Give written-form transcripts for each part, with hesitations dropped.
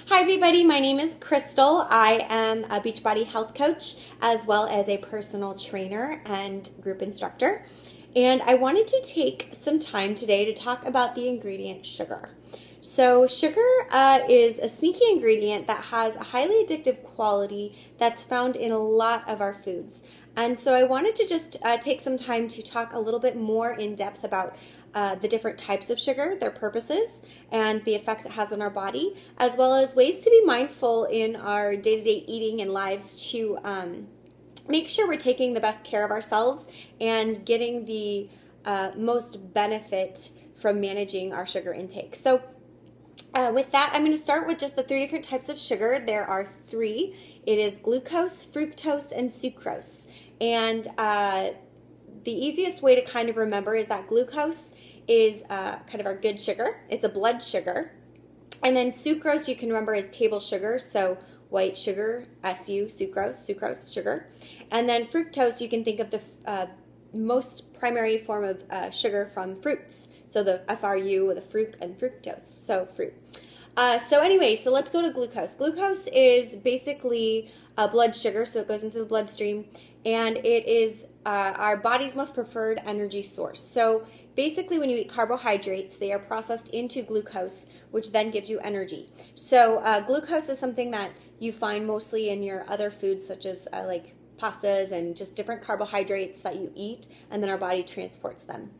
Hi everybody, my name is Crystal. I am a Beachbody health coach as well as a personal trainer and group instructor. And I wanted to take some time today to talk about the ingredient sugar. So sugar is a sneaky ingredient that has a highly addictive quality that's found in a lot of our foods. And so I wanted to just take some time to talk a little bit more in depth about the different types of sugar, their purposes, and the effects it has on our body, as well as ways to be mindful in our day-to-day eating and lives to make sure we're taking the best care of ourselves and getting the most benefit from managing our sugar intake. So with that, I'm going to start with just the three different types of sugar. There are three. It is glucose, fructose, and sucrose. And the easiest way to kind of remember is that glucose is kind of our good sugar. It's a blood sugar. And then sucrose you can remember is table sugar, so white sugar, SU, sucrose, sugar. And then fructose you can think of the most primary form of sugar from fruits. So the FRU, the fruit, and fructose, so fruit. So anyway, so let's go to glucose. Glucose is basically a blood sugar, so it goes into the bloodstream, and it is our body's most preferred energy source. So basically when you eat carbohydrates, they are processed into glucose, which then gives you energy. So glucose is something that you find mostly in your other foods, such as like pastas and just different carbohydrates that you eat, and then our body transports them.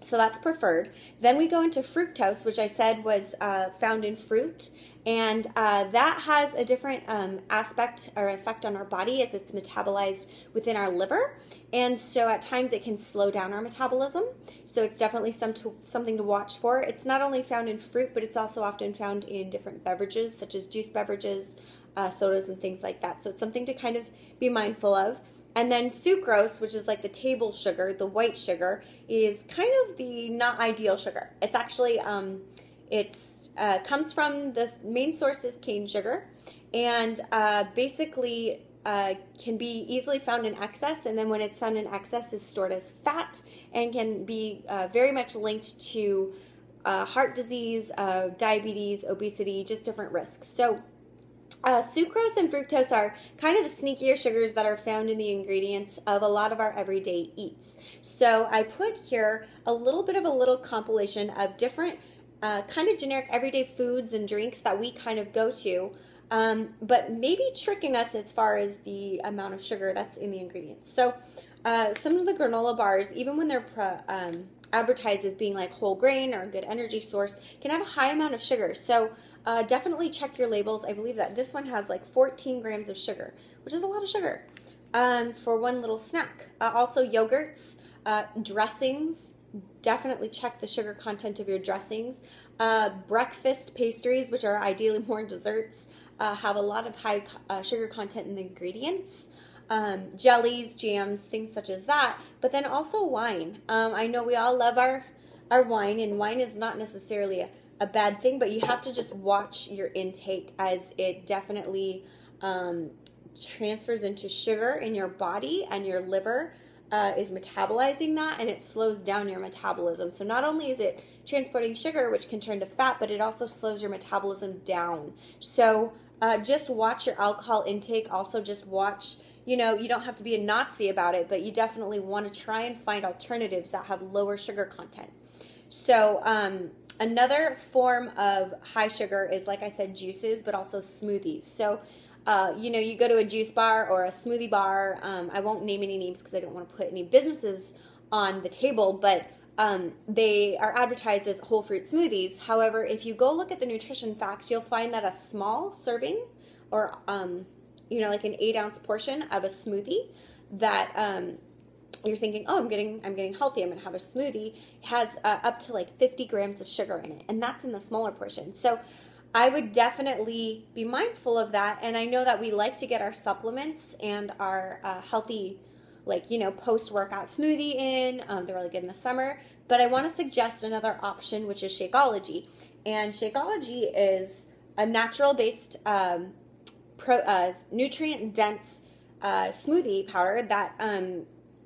So that's preferred. Then we go into fructose, which I said was found in fruit, and that has a different aspect or effect on our body as it's metabolized within our liver, and so at times it can slow down our metabolism. So it's definitely something to watch for. It's not only found in fruit, but it's also often found in different beverages, such as juice beverages, sodas, and things like that. So it's something to kind of be mindful of. And then sucrose, which is like the table sugar, the white sugar, is kind of the not ideal sugar. It's actually, comes from the main source is cane sugar, and basically can be easily found in excess, and then when it's found in excess is stored as fat and can be very much linked to heart disease, diabetes, obesity, just different risks. So sucrose and fructose are kind of the sneakier sugars that are found in the ingredients of a lot of our everyday eats. So I put here a little bit of a little compilation of different kind of generic everyday foods and drinks that we kind of go to, but maybe tricking us as far as the amount of sugar that's in the ingredients. So some of the granola bars, even when they're advertised as being like whole grain or a good energy source, can have a high amount of sugar. So definitely check your labels. I believe that this one has like 14 grams of sugar, which is a lot of sugar for one little snack. Also yogurts, dressings, definitely check the sugar content of your dressings. Breakfast pastries, which are ideally more desserts, have a lot of high sugar content in the ingredients. Jellies, jams, things such as that, but then also wine. I know we all love our wine, and wine is not necessarily a bad thing, but you have to just watch your intake, as it definitely transfers into sugar in your body, and your liver is metabolizing that, and it slows down your metabolism. So not only is it transporting sugar, which can turn to fat, but it also slows your metabolism down. So just watch your alcohol intake. Also just watch, you know, you don't have to be a Nazi about it, but you definitely want to try and find alternatives that have lower sugar content. So another form of high sugar is, like I said, juices, but also smoothies. So, you know, you go to a juice bar or a smoothie bar. I won't name any names because I don't want to put any businesses on the table, but they are advertised as whole fruit smoothies. However, if you go look at the nutrition facts, you'll find that a small serving, or you know, like an 8-ounce portion of a smoothie that you're thinking, oh, I'm getting healthy, I'm going to have a smoothie, has up to like 50 grams of sugar in it, and that's in the smaller portion. So I would definitely be mindful of that, and I know that we like to get our supplements and our healthy, like, you know, post-workout smoothie in. They're really good in the summer, but I want to suggest another option, which is Shakeology. And Shakeology is a natural-based nutrient-dense smoothie powder that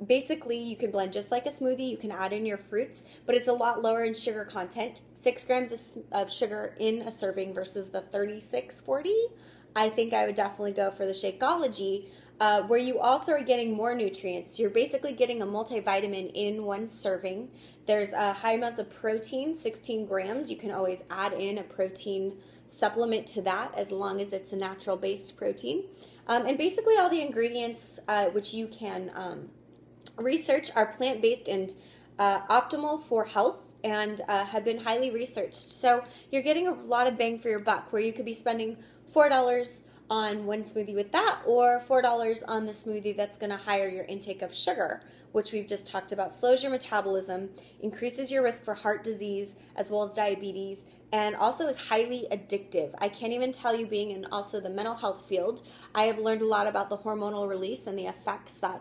basically, you can blend just like a smoothie. You can add in your fruits, but it's a lot lower in sugar content. 6 grams of sugar in a serving versus the 36-40. I think I would definitely go for the Shakeology, where you also are getting more nutrients. You're basically getting a multivitamin in one serving. There's high amounts of protein, 16 grams. You can always add in a protein supplement to that as long as it's a natural-based protein. And basically all the ingredients which you can research are plant-based and optimal for health and have been highly researched. So you're getting a lot of bang for your buck, where you could be spending $4 on one smoothie with that, or $4 on the smoothie that's going to higher your intake of sugar, which we've just talked about. Slows your metabolism, increases your risk for heart disease as well as diabetes, and also is highly addictive. I can't even tell you, being in also the mental health field, I have learned a lot about the hormonal release and the effects that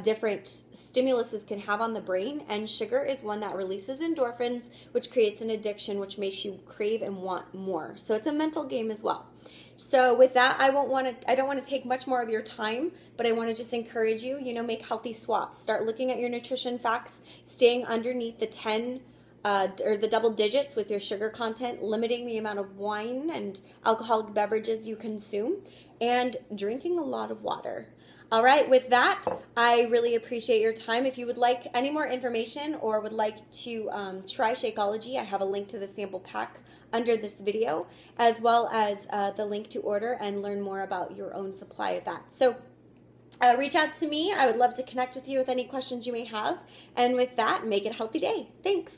different stimuluses can have on the brain, and sugar is one that releases endorphins, which creates an addiction, which makes you crave and want more. So it's a mental game as well. So with that, I don't want to take much more of your time, but I want to just encourage you, make healthy swaps. Start looking at your nutrition facts, staying underneath the 10 or the double digits with your sugar content, limiting the amount of wine and alcoholic beverages you consume, and drinking a lot of water. All right, with that, I really appreciate your time. If you would like any more information or would like to try Shakeology, I have a link to the sample pack under this video, as well as the link to order and learn more about your own supply of that. So reach out to me. I would love to connect with you with any questions you may have. And with that, make it a healthy day. Thanks.